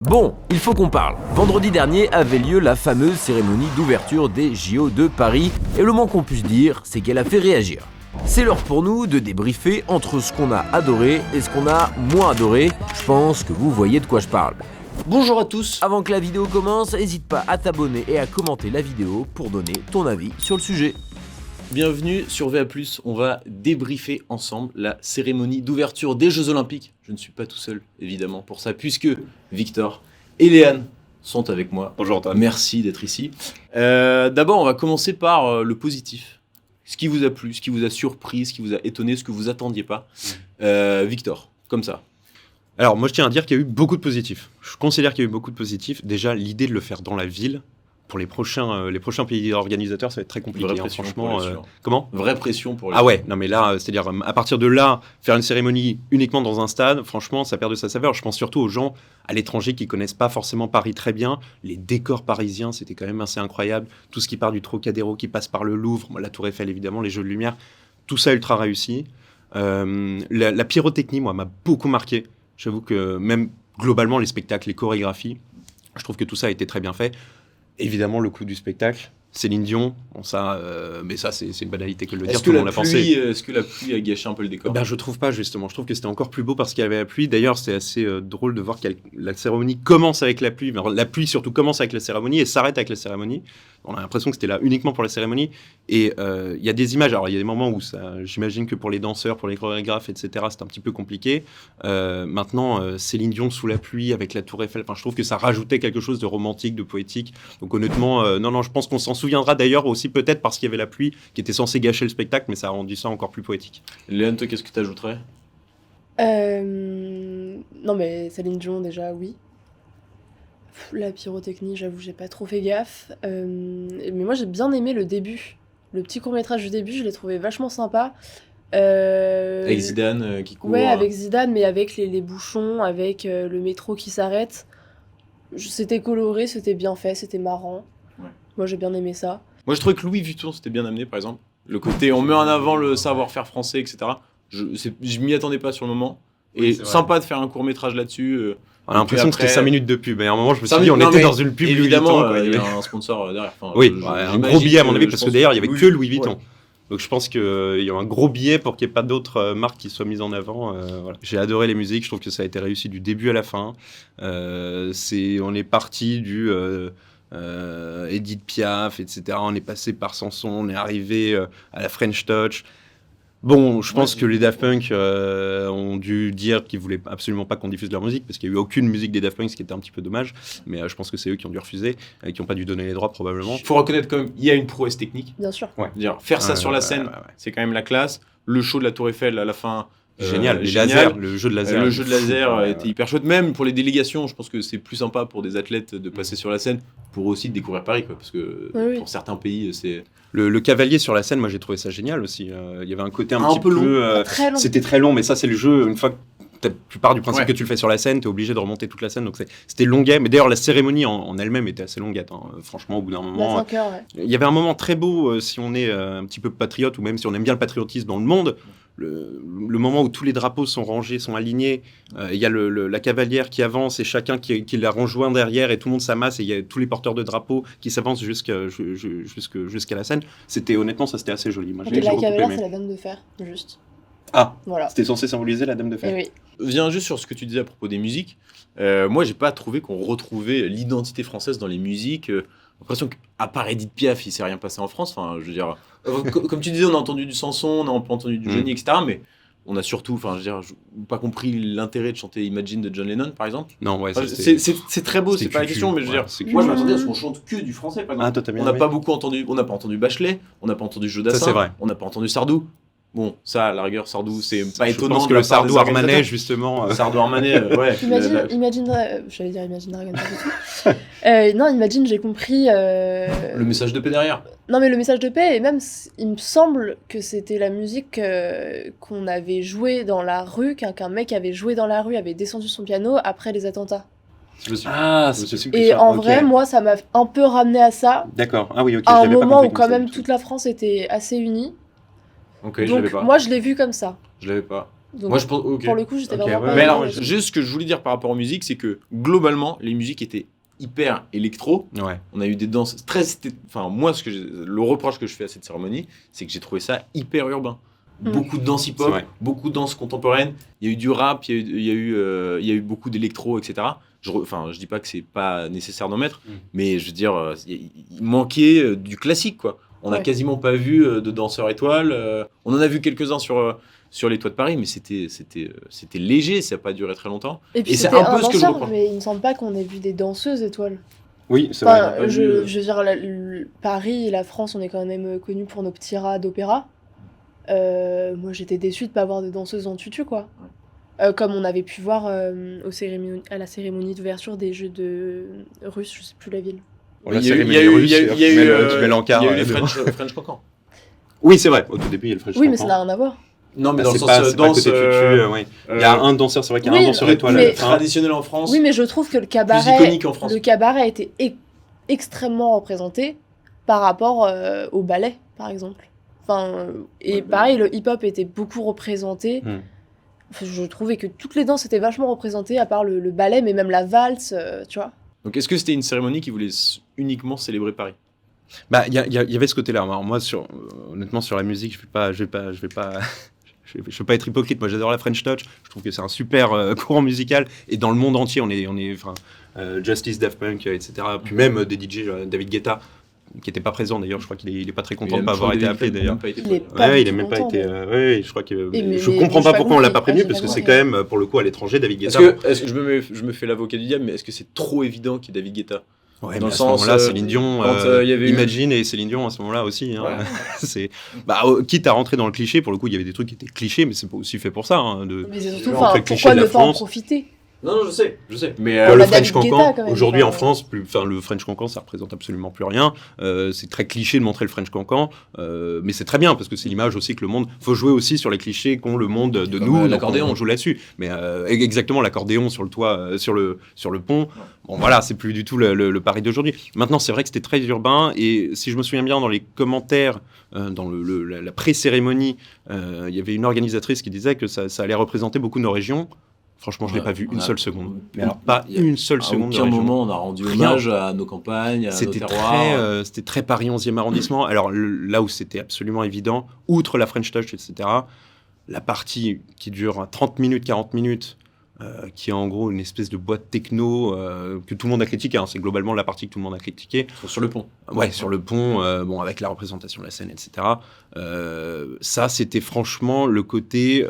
Bon, il faut qu'on parle. Vendredi dernier avait lieu la fameuse cérémonie d'ouverture des JO de Paris, et le moins qu'on puisse dire, c'est qu'elle a fait réagir. C'est l'heure pour nous de débriefer entre ce qu'on a adoré et ce qu'on a moins adoré. Je pense que vous voyez de quoi je parle. Bonjour à tous. Avant que la vidéo commence, n'hésite pas à t'abonner et à commenter la vidéo pour donner ton avis sur le sujet. Bienvenue sur VA+, on va débriefer ensemble la cérémonie d'ouverture des Jeux Olympiques. Je ne suis pas tout seul, évidemment, pour ça, puisque Victor et Léane sont avec moi. Bonjour Antoine. Merci d'être ici. D'abord, on va commencer par le positif. Ce qui vous a plu, ce qui vous a surpris, ce qui vous a étonné, ce que vous attendiez pas. Victor, comme ça. Alors moi je tiens à dire qu'il y a eu beaucoup de positifs. Je considère qu'il y a eu beaucoup de positifs. Déjà l'idée de le faire dans la ville, pour les prochains pays organisateurs, ça va être très compliqué. Vraie pression franchement. pour les suivants. Comment ? Vraie pression pour les Ah ouais, non mais là, c'est-à-dire à partir de là, faire une cérémonie uniquement dans un stade, franchement, ça perd de sa saveur. Je pense surtout aux gens à l'étranger qui connaissent pas forcément Paris très bien. Les décors parisiens, c'était quand même assez incroyable. Tout ce qui part du Trocadéro, qui passe par le Louvre, la Tour Eiffel évidemment, les jeux de lumière, tout ça ultra réussi. La pyrotechnie, moi, m'a beaucoup marqué. J'avoue que même globalement, les spectacles, les chorégraphies, je trouve que tout ça a été très bien fait. Évidemment, le coup du spectacle, Céline Dion, bon, ça, mais ça, c'est une banalité que de le dire, tout le monde l'a pensé. Est-ce que la pluie a gâché un peu le décor ? Ben, je trouve pas, justement. Je trouve que c'était encore plus beau parce qu'il y avait la pluie. D'ailleurs, c'est assez drôle de voir que la cérémonie commence avec la pluie. La pluie, surtout, commence avec la cérémonie et s'arrête avec la cérémonie. On a l'impression que c'était là uniquement pour la cérémonie. Et il y a des images. Alors, il y a des moments où ça, j'imagine que pour les danseurs, pour les chorégraphes, etc., c'est un petit peu compliqué. Maintenant, Céline Dion sous la pluie avec la Tour Eiffel, je trouve que ça rajoutait quelque chose de romantique, de poétique. Donc, honnêtement, non, je pense qu'on s'en souviendra d'ailleurs aussi peut-être parce qu'il y avait la pluie qui était censée gâcher le spectacle, mais ça a rendu ça encore plus poétique. Léane, toi, qu'est-ce que tu ajouterais ? Non mais Céline Dion déjà oui. La pyrotechnie, j'avoue, j'ai pas trop fait gaffe. Mais moi j'ai bien aimé le début. Le petit court-métrage du début, je l'ai trouvé vachement sympa. Avec Zidane qui court. Ouais, avec Zidane, mais avec les bouchons, avec le métro qui s'arrête. C'était coloré, c'était bien fait, c'était marrant. Ouais. Moi j'ai bien aimé ça. Moi je trouvais que Louis Vuitton c'était bien amené par exemple. Le côté on met en avant le savoir-faire français, etc. Je m'y attendais pas sur le moment. Et Oui, sympa de faire un court-métrage là-dessus. On a l'impression que c'était 5 minutes de pub. Et à un moment, je me suis Cinq dit, on minutes, était non, dans une pub Louis évidemment, Vuitton. il y a un sponsor derrière. Enfin, Oui, un gros billet à mon avis, parce que d'ailleurs, il n'y avait que Louis Vuitton. Ouais. Donc je pense qu'il y a un gros billet pour qu'il n'y ait pas d'autres marques qui soient mises en avant. Voilà. J'ai adoré les musiques, je trouve que ça a été réussi du début à la fin. On est parti du Edith Piaf, etc. On est passé par Samson, on est arrivé à la French Touch. Bon, je pense que les Daft Punk ont dû dire qu'ils voulaient absolument pas qu'on diffuse leur musique parce qu'il y a eu aucune musique des Daft Punk, ce qui était un petit peu dommage. Mais je pense que c'est eux qui ont dû refuser et qui n'ont pas dû donner les droits probablement. Il faut reconnaître quand même, il y a une prouesse technique. Bien sûr. Ouais. Dire, faire ça sur la scène, ouais. c'est quand même la classe. Le show de la Tour Eiffel à la fin. Génial, les génial. lasers, le jeu de laser. Le jeu de laser était hyper chouette. Même pour les délégations, je pense que c'est plus sympa pour des athlètes de passer sur la scène pour aussi découvrir Paris, quoi, parce que Oui. pour certains pays, c'est. Le cavalier sur la scène, moi j'ai trouvé ça génial aussi. Il y avait un côté un petit peu long. Très long. C'était très long, mais ça c'est le jeu. Une fois que tu pars du principe Ouais. que tu le fais sur la scène, tu es obligé de remonter toute la scène. Donc c'était longuet. Mais d'ailleurs, la cérémonie en elle-même était assez longuette. Hein. Franchement, au bout d'un moment. 5 heures, ouais. Il y avait un moment très beau, si on est un petit peu patriote, ou même si on aime bien le patriotisme dans le monde. Le moment où tous les drapeaux sont rangés, sont alignés, il y a la cavalière qui avance et chacun qui la rejoint derrière et tout le monde s'amasse et il y a tous les porteurs de drapeaux qui s'avancent jusqu'à la scène. Honnêtement, ça c'était assez joli. Moi, Ok, j'ai la beaucoup cavalière, aimé. c'est la dame de fer, juste. Ah, Voilà. c'était censé symboliser la dame de fer. Et oui. Viens juste sur ce que tu disais à propos des musiques. Moi, j'ai pas trouvé qu'on retrouvait l'identité française dans les musiques. J'ai l'impression qu'à part Edith Piaf, il s'est rien passé en France. Enfin, je veux dire, comme tu disais, on a entendu du Samson, on a entendu du Johnny, etc. Mais on a surtout, enfin, je veux dire, pas compris l'intérêt de chanter Imagine de John Lennon, par exemple. Non, ouais, Enfin, c'est très beau, c'est c'était pas la cucu, question, mais je veux ouais, dire, c'est moi, je cucu. m'attendais à ce qu'on chante que du français, par exemple. Ah, toi, t'as bien On n'a aimé. pas beaucoup entendu, on n'a pas entendu Bachelet, on n'a pas entendu Jodassin, Ça, c'est vrai. on n'a pas entendu Sardou. Bon, ça, à la rigueur, Sardou, c'est pas Je étonnant. pense que de la le part des Sardou Armanais, organisateurs. justement. Sardou Armanais, ouais. J'allais dire Imagine Dragon, pas du tout. Non, Imagine, j'ai compris. Le message de paix derrière. Non, mais le message de paix, et même, il me semble que c'était la musique qu'on avait jouée dans la rue, qu'un mec avait joué dans la rue, avait descendu son piano après les attentats. Ah, c'est possible. Et en vrai, moi, ça m'a un peu ramené à ça, D'accord. Ah oui, ok. à je un l'avais pas moment compris où comme quand ça, même du tout. toute la France était assez unie. Ok, je l'avais Donc pas. moi, je l'ai vu comme ça. Je l'avais pas. Donc, Moi, je pense. Ok. pour le coup, j'étais Ok, vraiment ouais, pas. Mais ouais, alors, ouais, juste ce que je voulais dire par rapport aux musiques, c'est que globalement, les musiques étaient hyper électro. Ouais. On a eu des danses très. Enfin, moi, le reproche que je fais à cette cérémonie, c'est que j'ai trouvé ça hyper urbain. Mm. Beaucoup de danse C'est hip-hop, vrai. beaucoup de danse contemporaine. Il y a eu du rap, il y a eu beaucoup d'électro, etc. Enfin, je dis pas que c'est pas nécessaire d'en mettre, mais je veux dire, il manquait du classique, quoi. On n'a Ouais. quasiment pas vu de danseurs étoiles. On en a vu quelques-uns sur les toits de Paris, mais c'était léger, ça n'a pas duré très longtemps. Et puis Et c'est c'était un peu un ce que je danseur, reprends. mais il me semble pas qu'on ait vu des danseuses étoiles. Oui, c'est Enfin, vrai. je vu, veux dire, Paris et la France, on est quand même connus pour nos petits rats d'opéra. Moi, j'étais déçue de pas voir de danseuses en tutu, quoi. Comme on avait pu voir à la cérémonie d'ouverture des Jeux russes, je sais plus la ville. On l'a Il y a eu- cérémonie il y a eu- russe, il y a eu- et il y a tu eu, mets le- tu mets l'encart, il y a eu les devant. French Cancan. Oui, c'est vrai. Au tout début, il y a le French Oui, mais ça Cancan. n'a rien à voir. Non, mais Bah, dans le c'est sens pas, c'est pas danse côté tutu, ouais. Il y a un danseur, c'est vrai qu'il y a oui, un danseur étoile à mais- la fin. traditionnel en France. Oui, mais je trouve que le Plus cabaret, iconique en France. le cabaret a été extrêmement représenté par rapport au ballet, par exemple. Enfin, et Ouais, pareil, le hip-hop était beaucoup représenté. Hmm. Enfin, je trouvais que toutes les danses étaient vachement représentées, à part le ballet, mais même la valse, tu vois. Donc, est-ce que c'était une cérémonie qui voulait uniquement célébrer Paris? Bah, il y avait ce côté-là. Alors, moi, honnêtement, sur la musique, je vais pas être hypocrite. Moi, j'adore la French Touch. Je trouve que c'est un super courant musical. Et dans le monde entier, enfin, Justice, Daft Punk, etc. Puis même des DJ, David Guetta, qui n'était pas présent d'ailleurs. Je crois qu'il est pas très content de ne pas avoir été appelé d'ailleurs. Il est pas Ouais, du il est tout même pas content, été. ouais. Ouais, je crois que. mais Je je comprends sais pas pas pourquoi on l'a pas compris. prévenu, J'ai parce pas que c'est compris. quand même, pour le coup, à l'étranger, David Est-ce Guetta. que je me fais l'avocat du diable, mais est-ce que c'est trop évident qu'il y ait David Guetta? Ouais, Dans mais le à ce sens, moment-là, Céline Dion, quand, il y avait eu- Imagine et Céline Dion à ce moment-là aussi. Hein. Ouais. C'est, quitte à rentrer dans le cliché, pour le coup, il y avait des trucs qui étaient clichés, mais c'est pas aussi fait pour ça. Hein, Mais c'est surtout, Rentrer enfin, le cliché pourquoi de ne la pas en France. profiter? Non, je sais. Mais le bah, French David Guetta, Cancan, quand même, aujourd'hui enfin, en France, le French Cancan, ça représente absolument plus rien. C'est très cliché de montrer le French Cancan, mais c'est très bien parce que c'est l'image aussi que le monde. Faut jouer aussi sur les clichés qu'ont le monde de Comme, nous. donc l'accordéon. on joue là-dessus. Mais exactement l'accordéon sur le toit, sur le pont. Bon voilà, c'est plus du tout le Paris d'aujourd'hui. Maintenant, c'est vrai que c'était très urbain et si je me souviens bien dans les commentaires, dans la pré-cérémonie, il y avait une organisatrice qui disait que ça allait représenter beaucoup nos régions. Franchement, je l'ai pas vu une seule seconde. Mais alors, pas Il y a- une seule À seconde. de aucun région. moment on a rendu Rien. hommage à nos campagnes, à nos C'était terroirs. c'était très Paris 11e arrondissement. Alors là où c'était absolument évident, outre la French Touch, etc., la partie qui dure 30 minutes, 40 minutes, qui est en gros une espèce de boîte techno que tout le monde a critiqué. Hein. C'est globalement la partie que tout le monde a critiquée. Sur le pont. Ouais, sur le pont, bon, avec la représentation de la scène, etc. Ça, c'était franchement le côté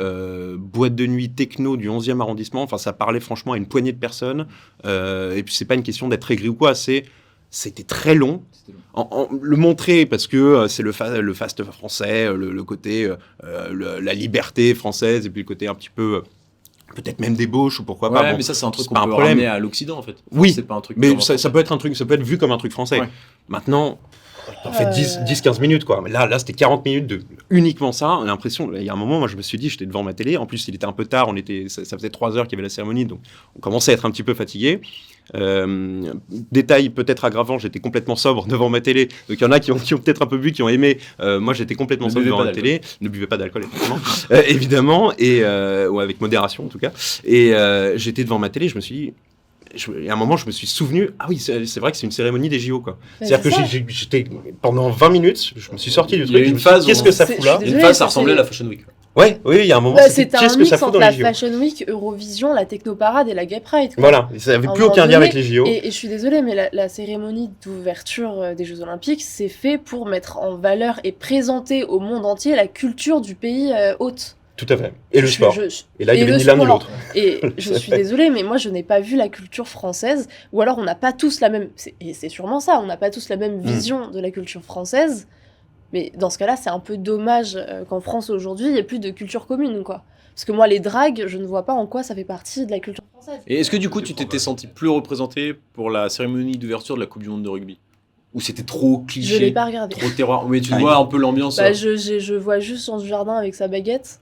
boîte de nuit techno du 11e arrondissement. Enfin, ça parlait franchement à une poignée de personnes. Et puis, c'est pas une question d'être aigri ou quoi. C'était très long. Le montrer parce que c'est le fast français, le côté la liberté française, et puis le côté un petit peu peut-être même débauche ou pourquoi pas. Ouais, Bon, mais ça c'est un truc c'est qu'on pas un peut problème. ramener à l'Occident en fait. Oui, c'est pas un truc. mais purement ça français. peut être un truc, ça peut être vu comme un truc français. Ouais. Maintenant, on fait 10-15 minutes, quoi. Mais là c'était 40 minutes de uniquement ça. On a l'impression, il y a un moment, moi je me suis dit, j'étais devant ma télé. En plus, il était un peu tard, ça faisait 3 heures qu'il y avait la cérémonie, donc on commençait à être un petit peu fatigué. Détail peut-être aggravant, j'étais complètement sobre devant ma télé. Donc il y en a qui ont peut-être un peu bu, qui ont aimé. Moi j'étais complètement Ne sobre buvez devant pas la télé. Ne buvez pas d'alcool, effectivement. Évidemment, ou avec modération en tout cas. Et j'étais devant ma télé, je me suis dit. Et à un moment, je me suis souvenu, ah oui, c'est vrai que c'est une cérémonie des JO, quoi. C'est-à-dire que j'étais pendant 20 minutes, je me suis sorti du Il y a truc, eu je une me suis dit, phase qu'est-ce où que ça C'est- fout je là suis Une désolée, phase, ça ça, ressemblait à c'est- la Fashion Week. Ouais, oui, il y a un moment, C'était un qu'est-ce que mix ça fout entre dans la les JO. Fashion Week, Eurovision, la Technoparade et la Gay Pride, quoi. Voilà, ça n'avait À un plus aucun moment lien avec donné, les JO. Et je suis désolée, mais la cérémonie d'ouverture des Jeux Olympiques, c'est fait pour mettre en valeur et présenter au monde entier la culture du pays hôte. Tout à fait. Et le Je- sport. je- Et là, il y et avait le ni l'un ni sport. l'autre. Et je suis désolée, mais moi, je n'ai pas vu la culture française, ou alors on n'a pas tous la même... Et c'est sûrement ça, on n'a pas tous la même vision de la culture française, mais dans ce cas-là, c'est un peu dommage qu'en France, aujourd'hui, il n'y ait plus de culture commune, quoi. Parce que moi, les dragues, je ne vois pas en quoi ça fait partie de la culture française. Et est-ce que du coup tu t'étais senti plus représenté pour la cérémonie d'ouverture de la Coupe du Monde de rugby? Ou c'était trop Je l'ai cliché, pas regardé. trop terroir? Mais tu Ah, vois un peu l'ambiance. Bah, je vois juste son jardin avec sa baguette.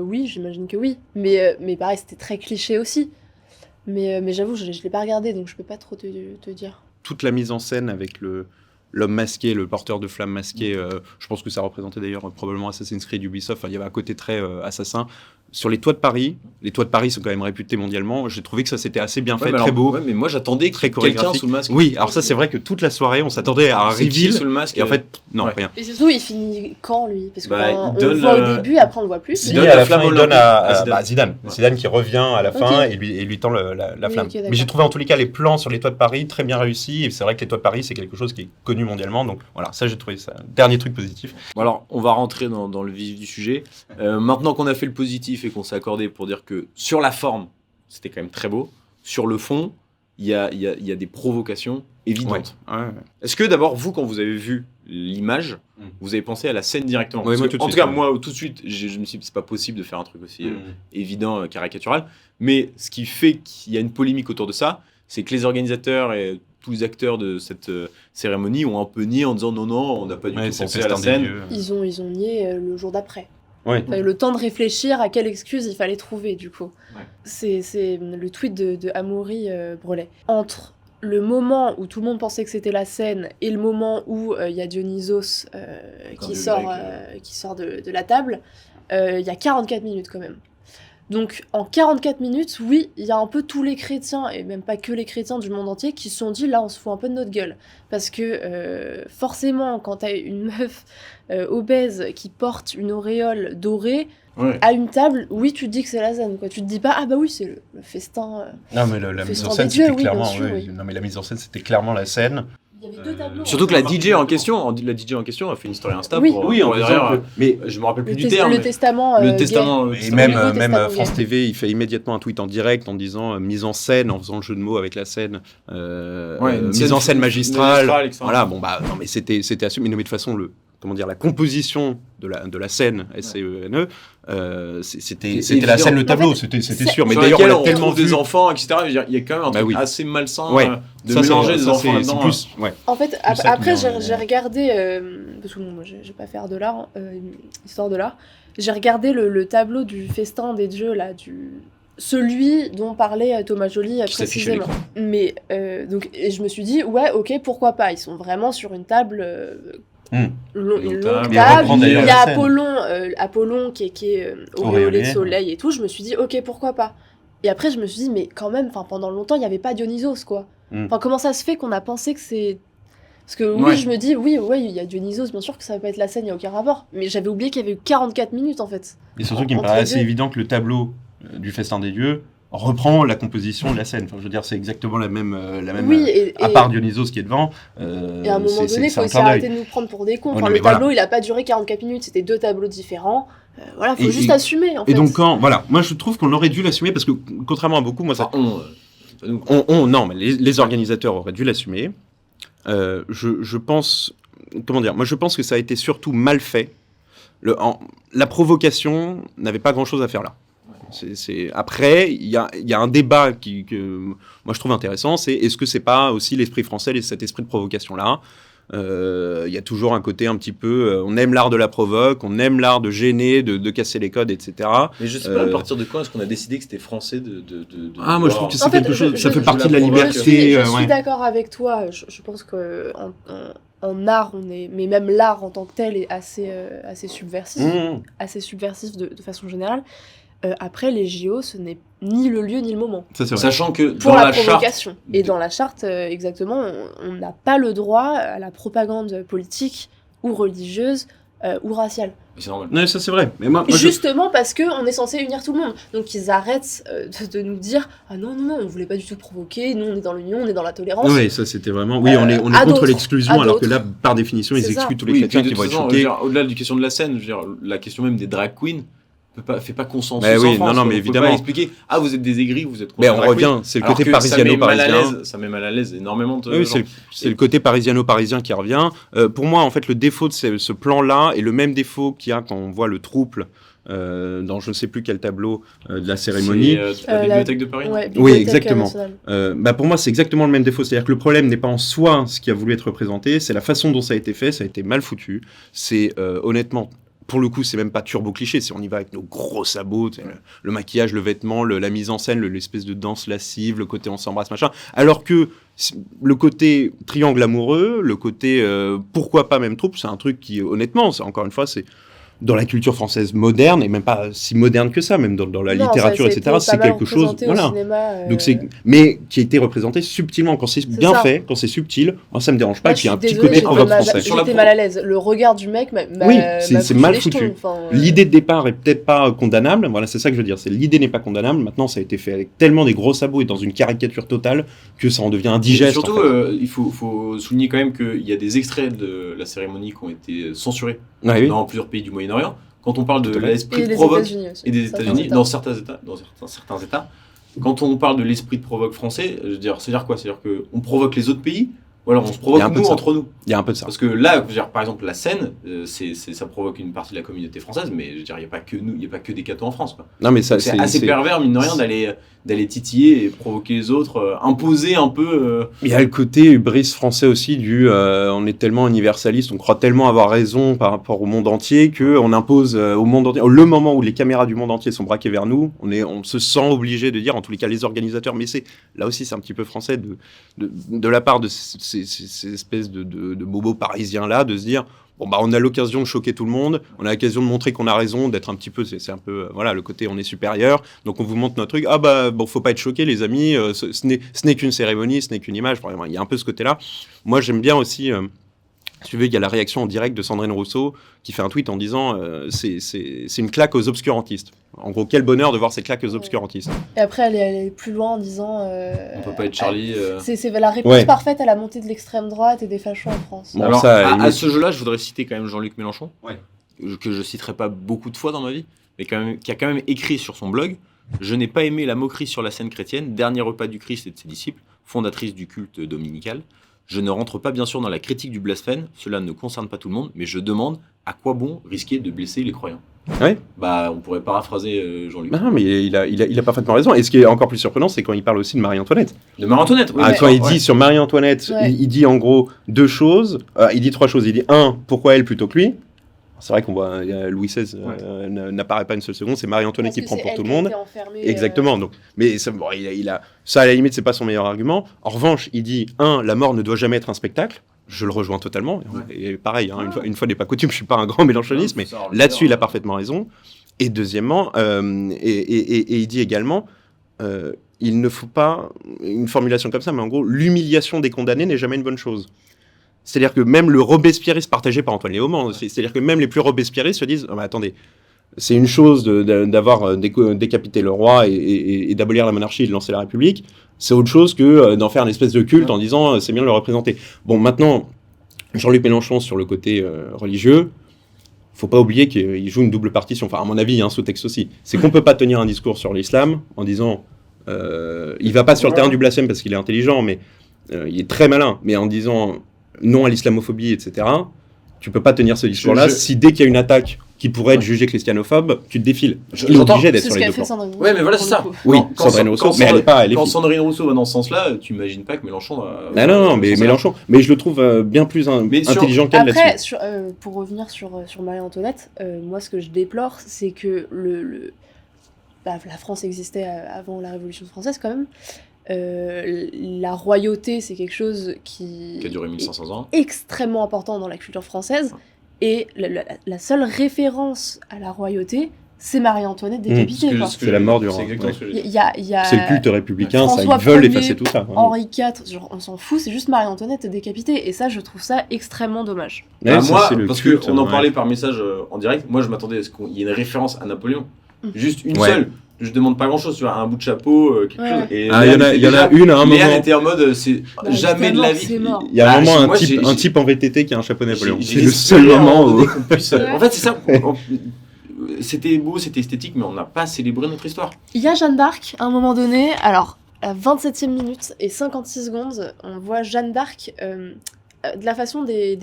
Oui, j'imagine que oui. Mais pareil, c'était très cliché aussi. Mais j'avoue, je l'ai pas regardé, donc je peux pas trop te dire. Toute la mise en scène avec l'homme masqué, le porteur de flammes masqué, je pense que ça représentait d'ailleurs probablement Assassin's Creed Ubisoft. Enfin, il y avait un côté très assassin. sur les toits de Paris sont quand même réputés mondialement. J'ai trouvé que ça c'était assez bien fait, mais très alors, beau. ouais, mais moi j'attendais Très quelqu'un chorégraphique. sous le masque. Oui, alors ça c'est vrai que toute la soirée on s'attendait à un C'est qui reveal sous le masque et en fait non, Ouais. rien. Et surtout, il finit quand, lui? Parce que Bah, on il donne, le voit au début, après on le voit plus. il Il donne donne la à la flamme fin, il olympique donne à à Zidane. Zidane. Ouais. Zidane qui revient à la fin Ok. et lui tend la Oui, flamme. ok, d'accord. Mais j'ai trouvé en tous les cas les plans sur les toits de Paris très bien réussis. Et c'est vrai que les toits de Paris, c'est quelque chose qui est connu mondialement. Donc voilà, ça j'ai trouvé ça. Dernier truc positif. Bon, alors, on va rentrer dans le vif du sujet. Maintenant qu'on a fait le positif et qu'on s'est accordé pour dire que sur la forme, c'était quand même très beau. Sur le fond, il y a des provocations évidentes. Ouais. Est-ce que d'abord, vous, quand vous avez vu l'image, vous avez pensé à la scène directement? Ouais, Parce moi, que, tout de en tout suite, cas, ouais. moi, tout de suite, je me suis dit, c'est pas possible de faire un truc aussi évident, caricatural. Mais ce qui fait qu'il y a une polémique autour de ça, c'est que les organisateurs et tous les acteurs de cette cérémonie ont un peu nié en disant non, on n'a pas du Ouais, tout c'est pensé le à la festin des scène. dieux. Ils ont nié le jour d'après. Ouais. Enfin, le temps de réfléchir à quelle excuse il fallait trouver, du coup. Ouais. C'est le tweet de Amaury Brelet. Entre le moment où tout le monde pensait que c'était la scène et le moment où il y a Dionysos qui sort de la table, il y a 44 minutes quand même. Donc en 44 minutes, oui, il y a un peu tous les chrétiens, et même pas que les chrétiens du monde entier, qui se sont dit là on se fout un peu de notre gueule. Parce que forcément, quand t'as une meuf obèse qui porte une auréole dorée, Ouais. à une table, oui, tu te dis que c'est la scène, quoi. Tu te dis pas, ah bah oui, c'est le festin. Non, mais la mise Festin en scène, des dieux, c'était oui, bien clairement. sûr, Ouais. oui. Non, mais la mise en scène, c'était clairement la scène. Il y avait deux tableaux. Surtout que la DJ en question a fait une story Insta Oui. pour, Oui, pour en derrière, disant que- mais je me rappelle plus Le, du terme. le mais testament. le gay. testament. le Et testament même, gay. Nouveau même Testament France gay. TV, il fait immédiatement un tweet en direct en disant mise en scène, en faisant le jeu de mots avec la scène, Une mise en scène magistrale. etc. Voilà, bon bah non mais c'était assumé. Mais de toute façon la composition de la scène SCENE, c'était C'est la scène, évident. le tableau, En fait, c'était c'est- sûr. Mais Sur d'ailleurs lesquels on l'a on tellement trouve des vu. enfants, etc. Je veux dire, il y a quand même un Bah truc oui. assez malsain Ouais. de Ça, mélanger ça, des enfants c'est là-dedans. plus, ouais. En fait, Plus ça après, qui vient, j'ai regardé, parce que bon, moi, j'ai pas fait art de l'art, histoire de l'art, j'ai regardé le tableau du festin des dieux, là, celui dont parlait Thomas Joly Qui s'affiche à précisément. Mais, donc, et je me suis dit, ouais, ok, pourquoi pas, ils sont vraiment sur une table... Hmm. Une Longue longue table. Mais table, reprend il y d'ailleurs a la scène. Apollon qui est auréolé Auréolé. de soleil et tout, je me suis dit, ok, pourquoi pas. Et après, je me suis dit, mais quand même, pendant longtemps, il n'y avait pas Dionysos, quoi. Mm. Enfin, comment ça se fait qu'on a pensé que c'est... Parce que oui, Ouais. je me dis, oui, il y a Dionysos, bien sûr que ça va pas être la scène, il n'y a aucun rapport. Mais j'avais oublié qu'il y avait eu 44 minutes, en fait. Et surtout qu'il me Entre paraît les assez deux. évident que le tableau du festin des dieux reprend la composition de la scène. Enfin, je veux dire, c'est exactement la même. Oui, et à part Dionysos qui est devant. et à un moment donné, il faut un aussi clin d'œil. arrêter de nous prendre pour des cons. Ouais, Enfin, non, le mais voilà. tableau, il a pas duré 44 minutes, c'était deux tableaux différents. Voilà, faut Et- juste assumer, en fait. Et donc voilà, moi je trouve qu'on aurait dû l'assumer parce que contrairement à beaucoup, moi ça, Enfin, c'est pas nous. non, mais les organisateurs auraient dû l'assumer. Je pense, comment dire, moi je pense que ça a été surtout mal fait. La provocation n'avait pas grand-chose à faire là. Après, il y a un débat que moi je trouve intéressant, c'est est-ce que c'est pas aussi l'esprit français, cet esprit de provocation là. Il y a toujours un côté un petit peu, on aime l'art de la provoque, on aime l'art de gêner, de casser les codes, etc. Mais je sais pas à partir de quand est-ce qu'on a décidé que c'était français de Ah, moi je trouve que c'est En fait, quelque chose, ça je- fait je- partie de la je- liberté. Je suis ouais. d'accord avec toi. Je pense que en art, mais même l'art en tant que tel est assez subversif, Mmh. assez subversif de façon générale. Après, les JO, ce n'est ni le lieu ni le moment Ça c'est vrai. Sachant que pour dans la la charte, provocation. Et dans la charte, exactement, on n'a pas le droit à la propagande politique ou religieuse ou raciale. c'est normal. Non, ça c'est vrai. Mais moi, je- Justement parce qu'on est censé unir tout le monde. Donc ils arrêtent de nous dire « Ah non, on voulait pas du tout provoquer, nous on est dans l'union, on est dans la tolérance. Oui, ça c'était vraiment. Oui, on est à contre d'autres, l'exclusion, à alors que d'autres. là, par définition, ils C'est ça. excluent tous les Oui, chrétiens puis qui de vont toute être façon, je veux choqués. dire, au-delà du question de la scène, je veux dire, la question même des drag queens fait pas consensus Mais oui, en France. non, quoi. mais On peut évidemment. pas expliquer « Ah, vous êtes des aigris, vous êtes contre Mais les on drag revient, queens. c'est le Alors côté que ça met mal à parisiano-parisien. l'aise- Ça met mal à l'aise énormément de Oui, gens. c'est le côté parisiano-parisien qui revient. Pour moi, en fait, le défaut de ce plan-là est le même défaut qu'il y a quand on voit le trouble dans je ne sais plus quel tableau de la cérémonie. C'est la Bibliothèque de Paris. Ouais, Oui, Bibliothèque exactement. nationale. Pour moi, c'est exactement le même défaut. C'est-à-dire que le problème n'est pas en soi ce qui a voulu être représenté, c'est la façon dont ça a été fait, ça a été mal foutu. C'est honnêtement, pour le coup, c'est même pas turbo cliché, c'est on y va avec nos gros sabots, tu sais, le maquillage, le vêtement, la mise en scène, l'espèce de danse lascive, le côté on s'embrasse, machin. Alors que le côté triangle amoureux, le côté pourquoi pas même troupe, c'est un truc qui, honnêtement, encore une fois, c'est dans la culture française moderne, et même pas si moderne que ça, même dans la Non, littérature, ça a etc., été c'est pas mal quelque chose... représenté au cinéma, Donc mais qui a été représenté subtilement. Quand c'est bien ça. fait, quand c'est subtil, moi ça me dérange pas. Moi, Et puis il y a un je suis petit côté désolée, provoque français. j'étais mal à l'aise. Le regard du mec m'a Oui, m'a c'est foutu mal les foutu. jetons. Enfin, L'idée de départ est peut-être pas condamnable. Voilà, c'est ça que je veux dire. C'est l'idée n'est pas condamnable. Maintenant, ça a été fait avec tellement des gros sabots et dans une caricature totale que ça en devient indigeste. Surtout, en fait. il faut souligner quand même qu'il y a des extraits de la cérémonie qui ont été censurés Ouais, oui. dans plusieurs pays du Moyen-Orient. Quand on parle de Tout à fait. l'esprit et de les provoque États-Unis aussi. et des Certains États-Unis, États. dans certains États, quand on parle de l'esprit de provoque français, je veux dire, c'est-à-dire quoi? C'est-à-dire qu'on provoque les autres pays ou alors on se Il y provoque a un peu nous de ça. entre nous? Il y a un peu de ça. Parce que là, je veux dire, par exemple, la scène, ça provoque une partie de la communauté française, mais je veux dire, il n'y a pas que nous, il n'y a pas que des cathos en France, quoi. Non, mais ça, C'est assez pervers, mine de rien, d'aller titiller et provoquer les autres, imposer un peu. Il y a le côté brise français aussi on est tellement universaliste, on croit tellement avoir raison par rapport au monde entier qu'on impose au monde entier. Le moment où les caméras du monde entier sont braquées vers nous, on se sent obligé de dire, en tous les cas les organisateurs, mais là aussi c'est un petit peu français de la part de ces espèces de bobos parisiens là, de se dire bon bah on a l'occasion de choquer tout le monde, on a l'occasion de montrer qu'on a raison, d'être un petit peu, c'est un peu voilà le côté on est supérieur, donc on vous montre notre truc, ah bah bon faut pas être choqué les amis, ce n'est qu'une cérémonie, ce n'est qu'une image, vraiment, il y a un peu ce côté là. Moi j'aime bien aussi si tu veux, il y a la réaction en direct de Sandrine Rousseau qui fait un tweet en disant c'est une claque aux obscurantistes. En gros, quel bonheur de voir ces claques aux obscurantistes. Et après, elle est allée plus loin en disant. On peut pas être Charlie. C'est la réponse parfaite à la montée de l'extrême droite et des fachos en France. Bon, Alors, ça, à ce jeu-là, je voudrais citer quand même Jean-Luc Mélenchon, Ouais. que je citerai pas beaucoup de fois dans ma vie, mais qui a quand même écrit sur son blog « Je n'ai pas aimé la moquerie sur la scène chrétienne, dernier repas du Christ et de ses disciples, fondatrice du culte dominical. Je ne rentre pas bien sûr dans la critique du blasphème, cela ne concerne pas tout le monde, mais je demande à quoi bon risquer de blesser les croyants ?» Ouais. Bah, on pourrait paraphraser Jean-Luc. Non, mais il a parfaitement raison. Et ce qui est encore plus surprenant, c'est quand il parle aussi de Marie-Antoinette. De Marie-Antoinette, oui. Quand il dit sur Marie-Antoinette, Ouais. il dit en gros deux choses. Il dit trois choses. Il dit un, pourquoi elle plutôt que lui. C'est vrai qu'on voit Louis XVI n'apparaît pas une seule seconde. C'est Marie-Antoinette qui prend pour tout le monde. Exactement. Donc, mais ça, bon, ça, à la limite, c'est pas son meilleur argument. En revanche, il dit un, la mort ne doit jamais être un spectacle. Je le rejoins totalement. Et pareil, hein, une fois n'est pas coutume, je suis pas un grand mélanchoniste, mais là-dessus, il a parfaitement raison. Et deuxièmement, et il dit également, il ne faut pas une formulation comme ça, mais en gros, l'humiliation des condamnés n'est jamais une bonne chose. C'est-à-dire que même le robespierriste partagé par Antoine Léaumont, c'est-à-dire que même les plus robespierristes se disent, oh, mais attendez, c'est une chose d'avoir décapité le roi et d'abolir la monarchie et de lancer la République. C'est autre chose que d'en faire une espèce de culte en disant c'est bien de le représenter. Bon, maintenant, Jean-Luc Mélenchon sur le côté religieux, faut pas oublier qu'il joue une double partition. Enfin, à mon avis, il y a un sous-texte aussi. C'est qu'on peut pas tenir un discours sur l'islam en disant il va pas sur le terrain du blasphème parce qu'il est intelligent, mais il est très malin, mais en disant non à l'islamophobie, etc. Tu peux pas tenir ce discours-là si dès qu'il y a une attaque qui pourrait être jugée christianophobe, tu te défiles. Il est obligé d'être sur les deux plans. Ouais, mais voilà, c'est ça. Oui, Sandrine Rousseau, mais elle est pas. Quand Sandrine Rousseau va dans ce sens-là, tu imagines pas que Mélenchon. Non, mais Mélenchon, mais je le trouve bien plus intelligent qu'elle là-dessus. Après, pour revenir sur Marie-Antoinette, moi ce que je déplore, c'est que la France existait avant la Révolution française quand même. La royauté, c'est quelque chose qui a duré 1500 ans. Extrêmement important dans la culture française. Et la seule référence à la royauté, c'est Marie-Antoinette décapitée. C'est la mort du roi. C'est exactement ce que je dis. C'est le culte républicain, ça, François ils veulent Ier, effacer tout ça. Henri IV, genre, on s'en fout, c'est juste Marie-Antoinette décapitée. Et ça, je trouve ça extrêmement dommage. Ouais, moi, parce qu'on en parlait par message en direct, moi je m'attendais à ce qu'il y ait une référence à Napoléon. Juste une seule. Je demande pas grand chose, tu vois, un bout de chapeau, quelque chose. Et il y en a une à un moment. Léane était en mode, c'est jamais de la vie. Il y a un moment un type en VTT qui a un chapeau Napoléon. C'est le seul moment où. En fait, c'est ça. C'était beau, c'était esthétique, mais on n'a pas célébré notre histoire. Il y a Jeanne d'Arc, à un moment donné, alors, à 27e minute et 56 secondes, on voit Jeanne d'Arc de la façon des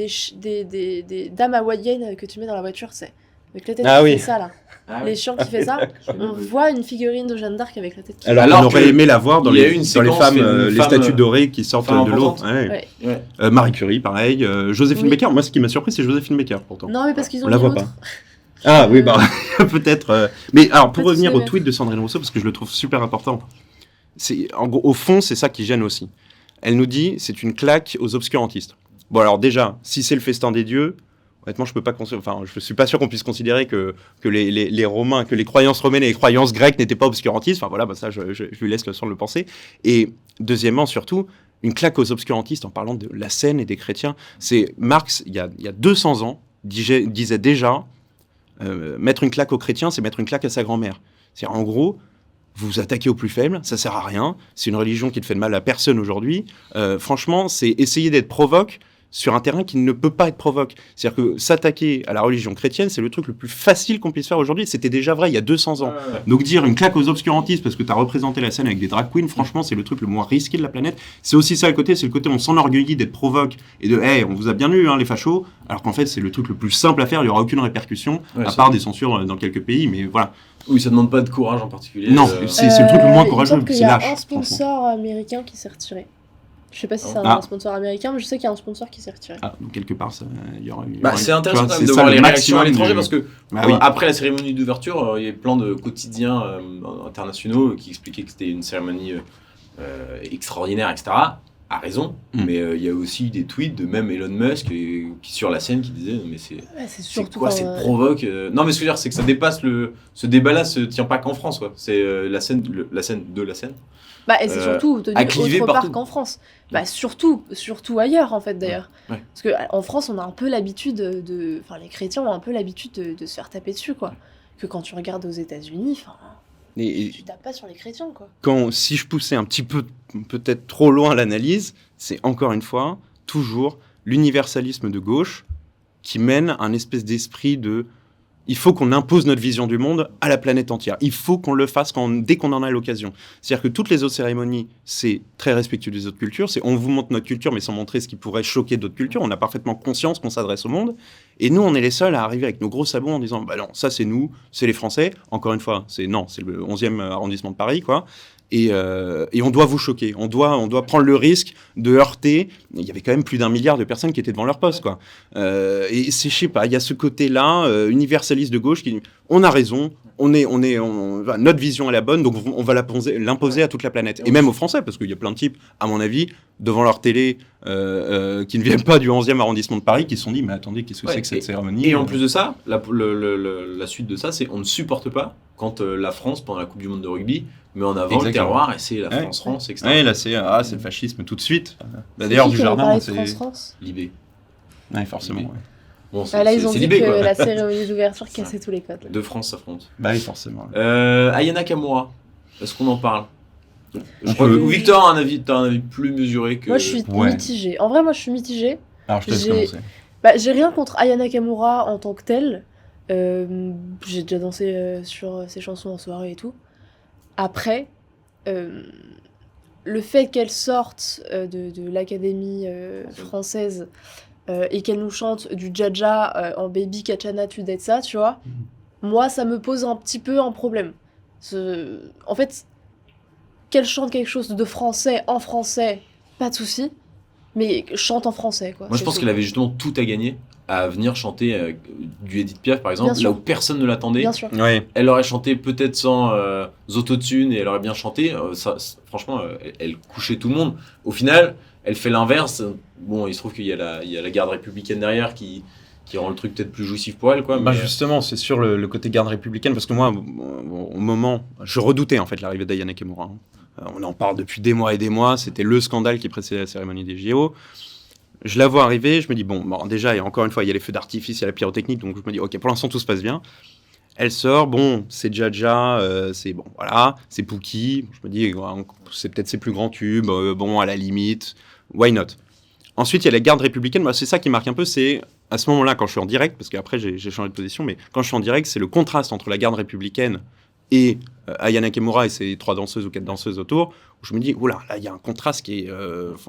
dames hawaïennes que tu mets dans la voiture, c'est avec la tête qui fait ça, là. Les chiants qui fait ça, on voit une figurine de Jeanne d'Arc avec la tête qui Alors on aurait aimé la voir dans les femmes, les statues dorées qui sortent de l'eau. Marie Curie, pareil. Joséphine Baker, moi ce qui m'a surpris, c'est Joséphine Baker pourtant. Non, mais parce qu'ils ont on la voit pas. Ah oui, bah peut-être. Mais alors pour revenir au tweet de Sandrine Rousseau, parce que je le trouve super important, au fond, c'est ça qui gêne aussi. Elle nous dit c'est une claque aux obscurantistes. Bon alors déjà, si c'est le festin des dieux, honnêtement, je suis pas sûr qu'on puisse considérer que les Romains, que les croyances romaines et les croyances grecques n'étaient pas obscurantistes. Enfin voilà, ça, je lui laisse le soin de le penser. Et deuxièmement, surtout, une claque aux obscurantistes en parlant de la scène et des chrétiens. C'est Marx, il y a 200 ans, disait déjà mettre une claque aux chrétiens, c'est mettre une claque à sa grand-mère. C'est-à-dire, en gros, vous vous attaquez aux plus faibles, ça sert à rien. C'est une religion qui ne fait de mal à personne aujourd'hui. Franchement, c'est essayer d'être provoque sur un terrain qui ne peut pas être provoque. C'est-à-dire que s'attaquer à la religion chrétienne, c'est le truc le plus facile qu'on puisse faire aujourd'hui. C'était déjà vrai il y a 200 ans. Donc dire une claque aux obscurantistes parce que tu as représenté la scène avec des drag queens, franchement, c'est le truc le moins risqué de la planète. C'est aussi ça le côté, c'est le côté on s'enorgueillit d'être provoque et de hey, on vous a bien eu, hein, les fachos, alors qu'en fait, c'est le truc le plus simple à faire, il n'y aura aucune répercussion, à part des censures dans quelques pays, mais voilà. Oui, ça demande pas de courage en particulier. Non, c'est le truc le moins courageux, c'est lâche. Il y a un franchement. sponsor américain qui s'est retiré. Je sais pas si c'est un sponsor américain, mais je sais qu'il y a un sponsor qui s'est retiré. Ah, donc quelque part, il y aura c'est intéressant quand même de voir les réactions à l'étranger parce que après la cérémonie d'ouverture, il y a plein de quotidiens internationaux qui expliquaient que c'était une cérémonie extraordinaire, etc. A raison, mais il y a aussi des tweets de même Elon Musk qui sur la scène qui disait mais c'est quoi cette provoque Non mais ce que je veux dire c'est que ça dépasse ce débat-là se tient pas qu'en France quoi. C'est la scène de la scène. Et c'est surtout tenu autre part qu'en France. Surtout ailleurs en fait d'ailleurs. Ouais. Parce qu'en France on a un peu l'habitude les chrétiens ont un peu l'habitude de se faire taper dessus quoi. Que quand tu regardes aux États-Unis, tu tapes pas sur les chrétiens quoi. Si je poussais un petit peu peut-être trop loin l'analyse, c'est encore une fois toujours l'universalisme de gauche qui mène un espèce d'esprit de il faut qu'on impose notre vision du monde à la planète entière. Il faut qu'on le fasse dès qu'on en a l'occasion. C'est-à-dire que toutes les autres cérémonies, c'est très respectueux des autres cultures. C'est on vous montre notre culture, mais sans montrer ce qui pourrait choquer d'autres cultures. On a parfaitement conscience qu'on s'adresse au monde. Et nous, on est les seuls à arriver avec nos gros sabots en disant non, ça c'est nous, c'est les Français. Encore une fois, c'est le 11e arrondissement de Paris, quoi. Et on doit vous choquer. On doit prendre le risque de heurter. Il y avait quand même plus d'1 milliard de personnes qui étaient devant leur poste, quoi. Et je sais pas, il y a ce côté-là, universaliste de gauche qui dit on a raison, notre vision est la bonne, donc on va l'imposer à toute la planète. Et même aux Français, parce qu'il y a plein de types, à mon avis, devant leur télé, qui ne viennent pas du 11e arrondissement de Paris, qui se sont dit mais attendez, qu'est-ce que c'est que cette cérémonie Et en plus de ça, la suite de ça, c'est on ne supporte pas quand la France, pendant la Coupe du Monde de rugby, met en avant le terroir et c'est la France-France, etc. Oui, là c'est le fascisme tout de suite. D'ailleurs, du jardin, c'est Libé. Oui, forcément. Ouais. Bon, là, ils ont dit que la cérémonie d'ouverture cassait tous les codes. Deux France s'affrontent. Bah oui, forcément. Aya Nakamura, est-ce qu'on en parle? Je crois que Victor a un avis plus mesuré que... Moi, je suis mitigée. En vrai, moi, je suis mitigée. Alors, je te laisse commencer. J'ai rien contre Aya Nakamura en tant que telle. J'ai déjà dansé sur ses chansons en soirée et tout. Après, le fait qu'elle sorte de l'Académie française et qu'elle nous chante du Jaja en Baby Kachana Tudetsa, tu vois, moi, ça me pose un petit peu un problème. En fait, qu'elle chante quelque chose de français en français, pas de souci, mais chante en français, quoi. Moi, je pense qu'elle avait justement tout à gagner à venir chanter du Edith Piaf, par exemple, là où personne ne l'attendait. Bien sûr. Ouais. Elle aurait chanté peut-être sans autotune et elle aurait bien chanté. Franchement, elle couchait tout le monde. Au final, elle fait l'inverse. Bon, il se trouve qu'il y a la garde républicaine derrière qui rend le truc peut-être plus jouissif pour elle, quoi. Mais justement, c'est sur le côté garde républicaine, parce que moi, au moment, je redoutais en fait l'arrivée d'Aya Nakamura. On en parle depuis des mois et des mois. C'était le scandale qui précédait la cérémonie des JO. Je la vois arriver, je me dis, bon, déjà, et encore une fois, il y a les feux d'artifice, il y a la pyrotechnique, donc je me dis, ok, pour l'instant, tout se passe bien. Elle sort, bon, c'est Jaja, c'est bon, voilà, c'est Pookie. Je me dis, c'est peut-être ses plus grands tubes, bon, à la limite, why not? Ensuite, il y a la garde républicaine. Moi, c'est ça qui marque un peu, c'est à ce moment-là, quand je suis en direct, parce qu'après, j'ai changé de position, mais quand je suis en direct, c'est le contraste entre la garde républicaine et Aya Nakamura et ses 3 danseuses ou 4 danseuses autour, où je me dis, oula, là, il y a un contraste qui est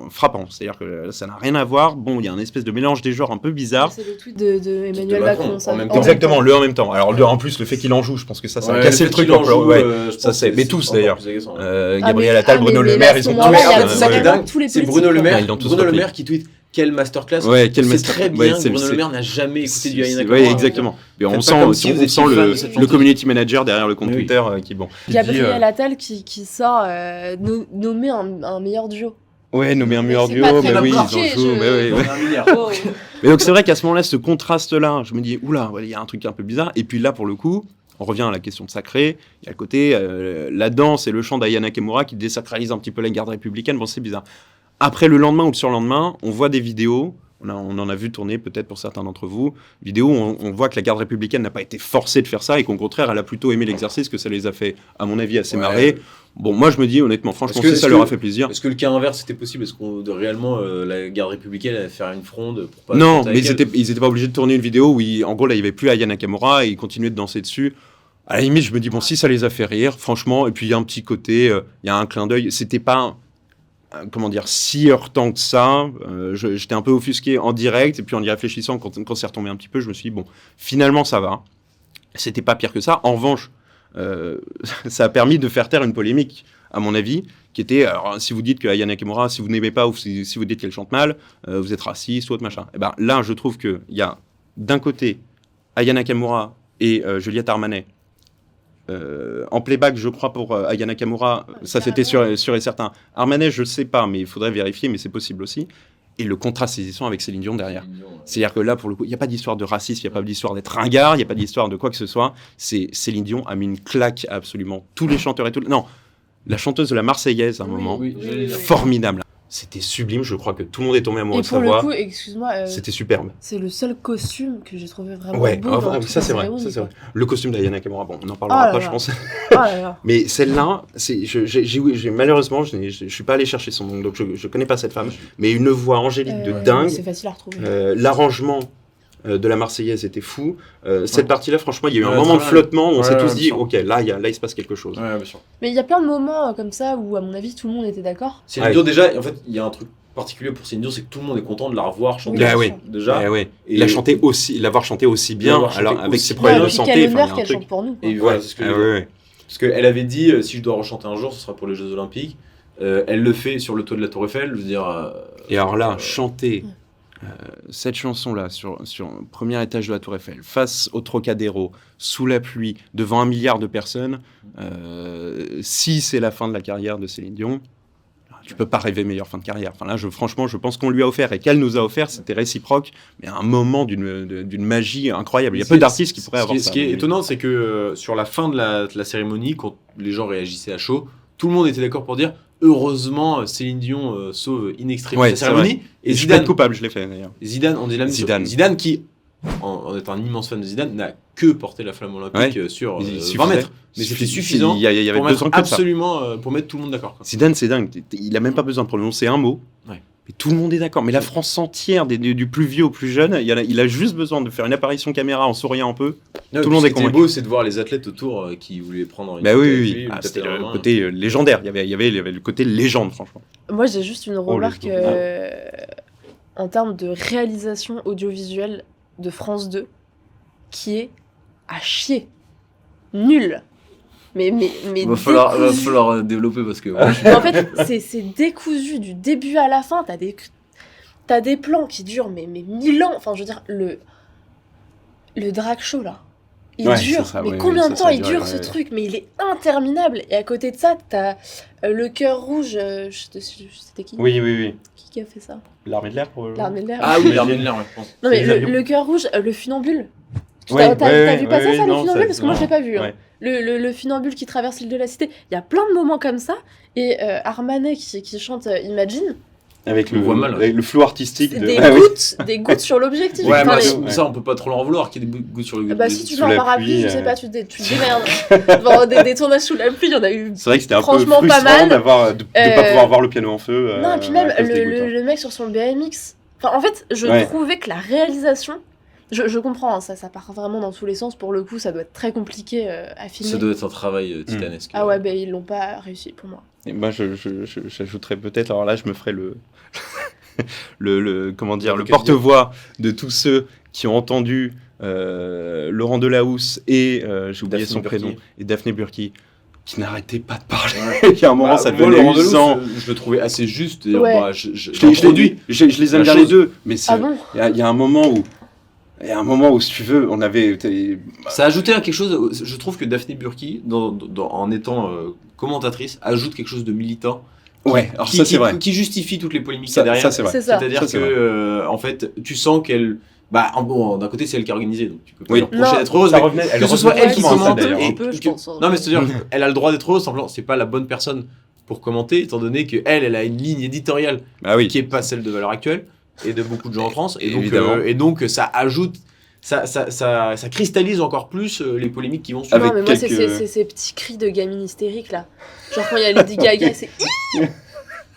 frappant. C'est-à-dire que ça n'a rien à voir. Bon, il y a un espèce de mélange des genres un peu bizarre. C'est le tweet de Emmanuel Macron, ça. Exactement, le en même temps. Alors, en plus, le fait qu'il en joue, je pense que ça a cassé le truc. Ça c'est, mais tous d'ailleurs. Gabriel Attal, Bruno Le Maire, ils sont tous. C'est ça qui est dingue. C'est Bruno Le Maire qui tweet. Quelle masterclass. C'est très bien que Bruno Le Maire n'a jamais écouté du Aya Nakamura. Oui, exactement. Mais on sent le community manager derrière le compte Twitter qui, bon. Gabriel Attal qui sort nommer un meilleur duo. Ouais, nommer un Mais meilleur c'est duo, pas très mais oui, ils en compliqué, jouent, mais oui, ouais. Un milliard. Oh. Mais donc c'est vrai qu'à ce moment-là, ce contraste-là, je me dis, oula, il y a un truc un peu bizarre. Et puis là, pour le coup, on revient à la question de sacré. Il y a le côté, la danse et le chant d'Aya Nakamura qui désacralise un petit peu la garde républicaine. Bon, c'est bizarre. Après, le lendemain ou le surlendemain, on voit des vidéos. On en a vu tourner, peut-être pour certains d'entre vous, vidéos où on voit que la garde républicaine n'a pas été forcée de faire ça et qu'au contraire, elle a plutôt aimé l'exercice, que ça les a fait, à mon avis, assez marrer. Bon, moi, je me dis, honnêtement, franchement, si ça leur a fait plaisir. Est-ce que le cas inverse était possible? Est-ce qu'on de réellement la garde républicaine allait faire une fronde pour pas Non, se mais avec elle ils étaient pas obligés de tourner une vidéo où, en gros, là, il n'y avait plus Aya Nakamura et ils continuaient de danser dessus. À la limite, je me dis, bon, si ça les a fait rire, franchement, et puis il y a un petit côté, il y a un clin d'œil. C'était pas, comment dire, si heurtant que ça. J'étais un peu offusqué en direct, et puis en y réfléchissant, quand c'est retombé un petit peu, je me suis dit, bon, finalement, ça va. C'était pas pire que ça. En revanche, ça a permis de faire taire une polémique, à mon avis, qui était, alors, si vous dites que Aya Nakamura, si vous n'aimez pas, ou si vous dites qu'elle chante mal, vous êtes raciste ou autre machin. Et ben là, je trouve qu'il y a, d'un côté, Aya Nakamura et Juliette Armanet, en playback, je crois, pour Aya Nakamura, ça c'était sûr et certain. Armanet, je ne sais pas, mais il faudrait vérifier, mais c'est possible aussi. Et le contraste saisissant avec Céline Dion derrière. C'est-à-dire que là, pour le coup, il n'y a pas d'histoire de racisme, il n'y a pas d'histoire d'être ringard, il n'y a pas d'histoire de quoi que ce soit. C'est Céline Dion a mis une claque à absolument tous les chanteurs et tout. Non, la chanteuse de la Marseillaise, à un moment, oui, formidable. C'était sublime, je crois que tout le monde est tombé amoureux Et de sa pour le voix. coup, excuse-moi, C'était superbe. c'est le seul costume que j'ai trouvé vraiment Ouais, beau. ah, dans oui, toute ça la c'est vrai, cérémonie, ça c'est quoi. vrai. Le costume d'Aya Nakamura, bon, on en Oh parlera là après, là. je pense. Oh là là. Mais celle-là, malheureusement, je ne suis pas allé chercher son nom, donc je ne connais pas cette femme, mais une voix angélique de dingue. C'est facile à retrouver. L'arrangement de la Marseillaise était fou. Cette partie-là, franchement, il y a eu un Ouais, moment de très flottement où on s'est Ouais, tous bien dit, sûr. ok, là, il se passe quelque chose. Ouais, bien sûr. Mais il y a plein de moments comme ça où, à mon avis, tout le monde était d'accord. Céline Dion, déjà, en fait, il y a un truc particulier pour Céline Dion, c'est que tout le monde est content de la revoir chanter. Oui, Ah bien oui. sûr. Déjà. Ouais, ouais. Et- L'avoir chanté aussi bien, L'avoir chanté alors avec aussi ses bien. problèmes de puis santé, quel enfin, il y honneur a un qu'elle truc. chante pour nous. quoi. Et voilà, c'est ce que Ah je veux dire. ouais, ouais. Parce qu'elle avait dit, si je dois rechanter un jour, ce sera pour les Jeux Olympiques. Elle le fait sur le toit de la Tour Eiffel, je veux dire. Et alors là, chanter cette chanson-là sur le premier étage de la Tour Eiffel, face au Trocadéro, sous la pluie, devant 1 milliard de personnes, si c'est la fin de la carrière de Céline Dion, tu peux pas rêver meilleure fin de carrière. Enfin là, franchement, je pense qu'on lui a offert et qu'elle nous a offert, c'était réciproque, mais un moment d'une magie incroyable. Il y a peu d'artistes qui pourraient avoir ça. Ce qui est étonnant, c'est que sur la fin de la cérémonie, quand les gens réagissaient à chaud, tout le monde était d'accord pour dire heureusement Céline Dion sauve in extremis Ouais, la c'est cérémonie. Et Et je suis pas Zidane, coupable, je l'ai fait d'ailleurs. on dit la même chose. Zidane. Zidane qui, en étant un immense fan de Zidane, n'a que porté la flamme olympique sur Il 20 suffisait. mètres. Mais c'était suffisant Il y avait pour besoin mettre que de ça. absolument pour mettre tout le monde d'accord. quoi. Zidane, c'est dingue. Il a même pas besoin de prononcer un mot. Ouais. Et tout le monde est d'accord. Mais la France entière, du plus vieux au plus jeune, il a juste besoin de faire une apparition caméra en souriant un peu. Non, Tout le monde est Ce qui était convaincu. beau, c'est de voir les athlètes autour qui voulaient prendre une Bah photo oui, avec oui. lui, lui taper C'était dans la le main. côté légendaire. Il y avait le côté légende, franchement. Moi, j'ai juste une remarque les en termes de réalisation audiovisuelle de France 2 qui est à chier. Nul. Mais Va falloir décousu. développer parce que. En fait, c'est décousu du début à la fin. T'as des plans qui durent mais 1000 ans. Enfin, je veux dire, le drag show là. Il Ouais, dure. c'est ça, mais ouais, combien ça, de ça temps il dure, dure ouais, ce ouais. truc? Mais il est interminable. Et à côté de ça, t'as le cœur rouge. C'était qui? Oui. Qui a fait ça? L'armée de l'air pour. L'armée de l'air. Ah oui, l'armée de l'air, ouais, je pense. Non mais Les avions. le cœur rouge, le funambule. Ouais, T'as vu passer ouais, ça, le non, funambule? ça- Parce que moi je l'ai pas vu. hein. Ouais. Le funambule qui traverse l'île de la Cité. Il y a plein de moments comme ça. Et Armanet qui chante Imagine, Avec On le voit mal. avec le flou artistique c'est de. des Ah oui. des gouttes sur l'objectif. Ouais, Putain, bah, les- ça, on peut pas trop leur vouloir qu'il y ait des gouttes sur le Bah si tu sous veux un la parapluie, pluie, je sais pas, tu te démerdes. Bon, des tournages sous la pluie, il y en a eu. C'est vrai que c'était un peu Franchement, pas frustrant mal. de pas pouvoir voir le piano en feu. Non, et puis même à cause des gouttes, hein. le mec sur son BMX. Enfin, en fait, je Ouais. trouvais que la réalisation. Je comprends, hein, ça part vraiment dans tous les sens. Pour le coup, ça doit être très compliqué à filmer. Ça doit être un travail titanesque. Ah ouais, bah ils l'ont pas réussi pour moi. Et moi, j'ajouterais peut-être, alors là, je me ferai comment dire, le Avocat porte-voix de tous ceux qui ont entendu Laurent Delahousse et, j'ai oublié Daphné son Burki. prénom, et Daphné Burki, qui n'arrêtaient pas de parler. Ouais. Il y a un moment, ça moi, devenait Laurent Delahousse, usant. je le trouvais assez juste. Et, Ouais. bah, Je les aime La bien chose- les deux, mais Ah bon? il y a un moment où, si tu veux, on avait... Ça ajoutait à quelque chose. Je trouve que Daphné Burki, en étant commentatrice, ajoute quelque chose de militant Ouais, alors ça c'est vrai. qui justifie toutes les polémiques Ça, qu'il y a derrière. ça, c'est vrai. C'est ça. C'est-à-dire Ça, c'est que, en fait, tu sens qu'elle. Bah, bon, d'un côté, c'est elle qui a organisé, donc tu peux pas Oui. lui reprocher Non. d'être heureuse. Ça Mais revenait, elle que ce soit revenait elle qui souvent à ça, commente, d'ailleurs. et Un peu, je que- pense, hein. Non, mais c'est-à-dire qu'elle a le droit d'être heureuse, simplement, c'est pas la bonne personne pour commenter, étant donné qu'elle a une ligne éditoriale Ah oui. qui est pas celle de Valeurs Actuelles et de beaucoup de gens en France, Évidemment. et donc ça ajoute. Ça cristallise encore plus les polémiques qui vont suivre. Avec Non, mais moi, quelques- c'est ces petits cris de gamine hystérique là. Genre quand il y a Lady Gaga, c'est.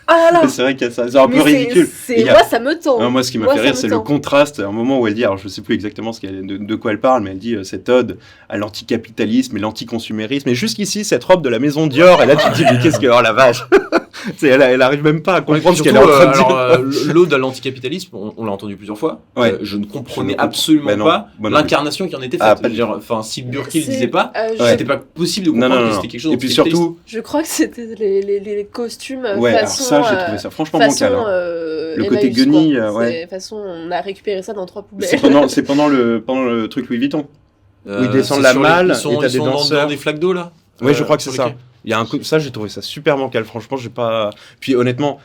Ah là là. C'est vrai qu'il y a ça, c'est un peu Mais ridicule. c'est- Et il y a- Moi, ça me tend. Non, moi, ce qui m'a Moi, fait ça rire, me c'est le tend. contraste. À un moment où elle dit, alors je sais plus exactement de quoi elle parle, mais elle dit cette ode à l'anticapitalisme et l'anticonsumérisme. Et jusqu'ici, cette robe de la maison Dior, et là tu te dis, mais qu'est-ce que. Oh la vache elle arrive même pas à comprendre ce qu'elle est en train de dire. L'ode à l'anticapitalisme, on l'a entendu plusieurs fois. Ouais. Je ne comprenais Je ne absolument comprends- bah non, pas moi non plus. l'incarnation qui en était faite. Ah, pas du Genre, enfin, si Burki le C'est- disait pas, je- c'était pas possible de Non, comprendre non, que non. c'était quelque chose. Et puis d'anticapitaliste. surtout, Je crois que c'était les costumes ouais, alors façon. ça, j'ai trouvé ça franchement façon, bancal. Hein. Le côté Emmaüs, quoi. guenille, C'est- ouais. De toute façon, on a récupéré ça dans 3 poubelles. C'est pendant le truc Louis Vuitton. Où ils descendent c'est la sur malle, ils sont, et t'as ils des sont danseurs. dans des flaques d'eau là. Oui, je crois que c'est sur ça. lesquels- Il y a ça, j'ai trouvé ça super bancal. Franchement, j'ai pas. Puis honnêtement,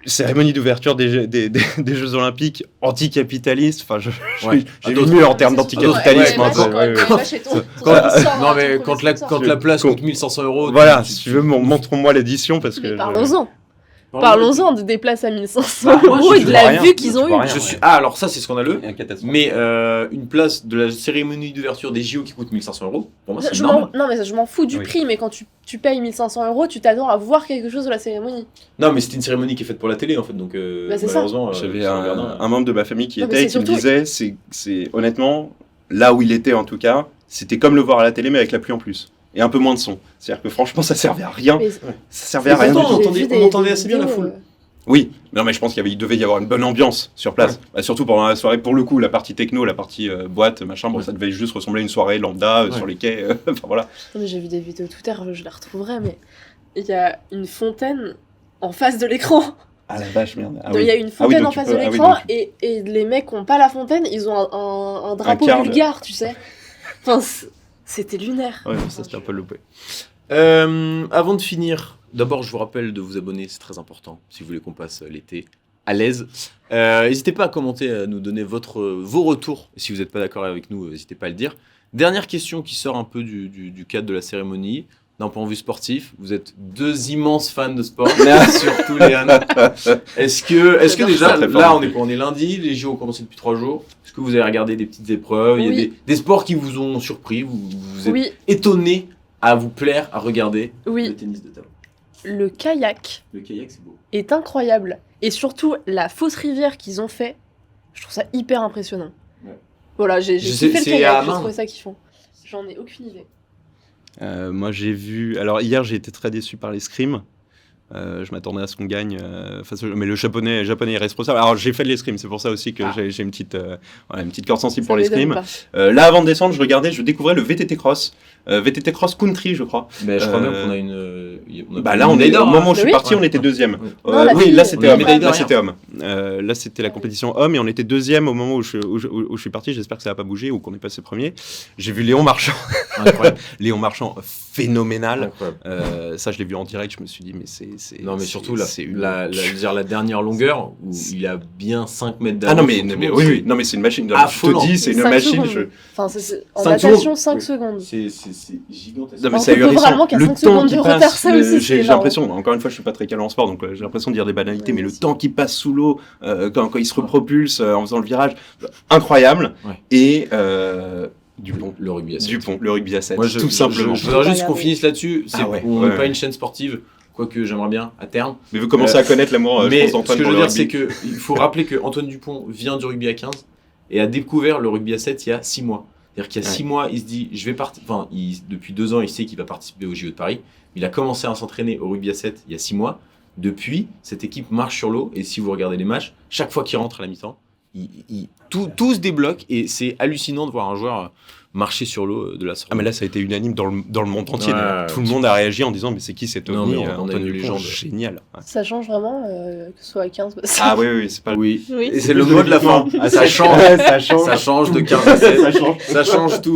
cérémonie d'ouverture des Jeux Olympiques anticapitaliste. Enfin, Ouais. j'ai vu D'autres- mieux en termes d'anticapitalisme. hein, Quand- ouais, ouais. Non mais quand la place Quand- coûte 1500 €. Voilà, si tu veux, montre-moi l'édition parce que. Mais parlons-en des places à 1500 Bah, moi, euros je et de vois la rien, vue qu'ils je ont vois eue. rien. Je suis... Ah alors ça c'est scandaleux. Un catastrophe. Mais une place de la cérémonie d'ouverture des JO qui coûte 1500 €, pour moi c'est Je normal. Non, mais ça, je m'en fous du Oui. prix, mais quand tu payes 1500 euros, tu t'attends à voir quelque chose de la cérémonie. Non mais c'était une cérémonie qui est faite pour la télé en fait, donc Bah, c'est ça. malheureusement. J'avais si on regarde, un membre de ma famille qui Non, mais était et c'est qui me surtout- disait, c'est honnêtement, là où il était en tout cas, c'était comme le voir à la télé mais avec la pluie en plus. Et un peu moins de son. C'est-à-dire que franchement, ça servait à rien. Mais- Ça servait à Mais rien du pourtant, tout. on entendait assez bien la foule. Oui, non mais je pense il devait y avoir une bonne ambiance sur place. Bah, surtout pendant la soirée, pour le coup, la partie techno, la partie boîte, machin, bon, ça devait juste ressembler à une soirée lambda sur les quais. Enfin voilà. Non, mais j'ai vu des vidéos Twitter, je la retrouverai, mais il y a une fontaine en face de l'écran. Ah la vache, merde. Ah Donc, oui. il y a une fontaine donc en tu face peux- de ah oui, l'écran donc tu- et les mecs qui n'ont pas la fontaine, ils ont un drapeau quart de- bulgare, tu sais. Enfin, c'était lunaire. Ouais, ça c'était un peu loupé. Avant de finir, d'abord je vous rappelle de vous abonner, c'est très important si vous voulez qu'on passe l'été à l'aise. N'hésitez pas à commenter, à nous donner vos retours. Et si vous n'êtes pas d'accord avec nous, n'hésitez pas à le dire. Dernière question qui sort un peu du cadre de la cérémonie. D'un point de vue sportif, vous êtes deux immenses fans de sport, surtout Léane. Est-ce que J'adore déjà, ça. Très là fort. on est lundi, les JO ont commencé depuis 3 jours. Est-ce que vous avez regardé des petites épreuves? Il y a Oui. des sports qui vous ont surpris, vous êtes Oui, étonné à vous plaire à regarder le oui. tennis de table? Le kayak Le kayak, c'est beau. est incroyable. Et surtout, la fausse rivière qu'ils ont fait, je trouve ça hyper impressionnant. Ouais. Voilà, j'ai Je sais, kiffé le c'est kayak, à j'ai main. trouvé ça kiffant. J'en ai aucune idée. Moi j'ai vu. Alors hier j'ai été très déçu par l'escrime. Je m'attendais à ce qu'on gagne. Mais le japonais est responsable. Alors j'ai fait de l'escrime, c'est pour ça aussi que j'ai une petite corde sensible Ça pour m'étonne l'escrime. pas. Là avant de descendre, je découvrais le VTT Cross. VTT Cross Country, je crois. Mais je crois Euh, même qu'on a une. Bah là, on est, au moment où je suis Oui. parti, on était Ouais. deuxième. Ouais. Non, la Oui, fille, là on c'était a homme. médaille de Là rien. c'était homme. Là c'était la compétition homme et on était deuxième au moment où je suis parti. J'espère que ça va pas bouger ou qu'on est passé premier. J'ai vu Léon Marchand. Incroyable. Léon Marchand phénoménal. Incroyable. Ça je l'ai vu en direct. Je me suis dit mais c'est. Non, mais c'est- surtout c'est une- la dernière longueur où il a bien 5 mètres Ah d'avance. non mais, sur tout le oui, monde, oui, non mais c'est une machine. Je affolant. te dis c'est une 5 machine. secondes. Enfin, en 5 natation, secondes. 5 Oui. secondes. C'est gigantesque. Non, mais On c'est peut ahurissant. vraiment qu'à Le 5 temps secondes qui de passe, retard, ça aussi, c'est j'ai énorme. l'impression, encore une fois, je suis pas très calé en sport, donc j'ai l'impression de dire des banalités, mais le temps qui passe sous l'eau, quand il se repropulse en faisant le virage, incroyable. Ouais. Et Dupont. Le rugby à 7. Dupont, le rugby à 7, Moi, tout simplement. Je voudrais juste qu'on Regardez. finisse là-dessus. Ah ouais, On ouais, n'est pas ouais. une chaîne sportive, quoique j'aimerais bien à terme. Mais vous commencez à connaître l'amour, je Mais pense, ce d'Antoine que je pour veux le dire, c'est rugby. qu'il faut rappeler que Antoine Dupont vient du rugby à 15 et a découvert le rugby à 7 il y a 6 mois. C'est-à-dire qu'il y a 6 mois, il se dit, je vais partir. Enfin, depuis 2 ans, il sait qu'il va participer au JO de Paris. Il a commencé à s'entraîner au rugby à 7 il y a 6 mois. Depuis, cette équipe marche sur l'eau et si vous regardez les matchs, chaque fois qu'il rentre à la mi-temps, tout se débloque et c'est hallucinant de voir un joueur marcher sur l'eau de la sorte. Ah mais là ça a été unanime dans le monde entier. Ouais, d'ailleurs. Tout le monde a réagi en disant mais c'est qui cet Non, ovni mais on a Antoine une Dupont, légende. génial. Ouais. Ça change vraiment que ce soit à 15. Ah oui oui c'est pas Oui, Oui. et c'est le mot de la fin. Ah, Ça change, ouais, ça change. ça change de 15 à 7. Ça change. Ça change tout.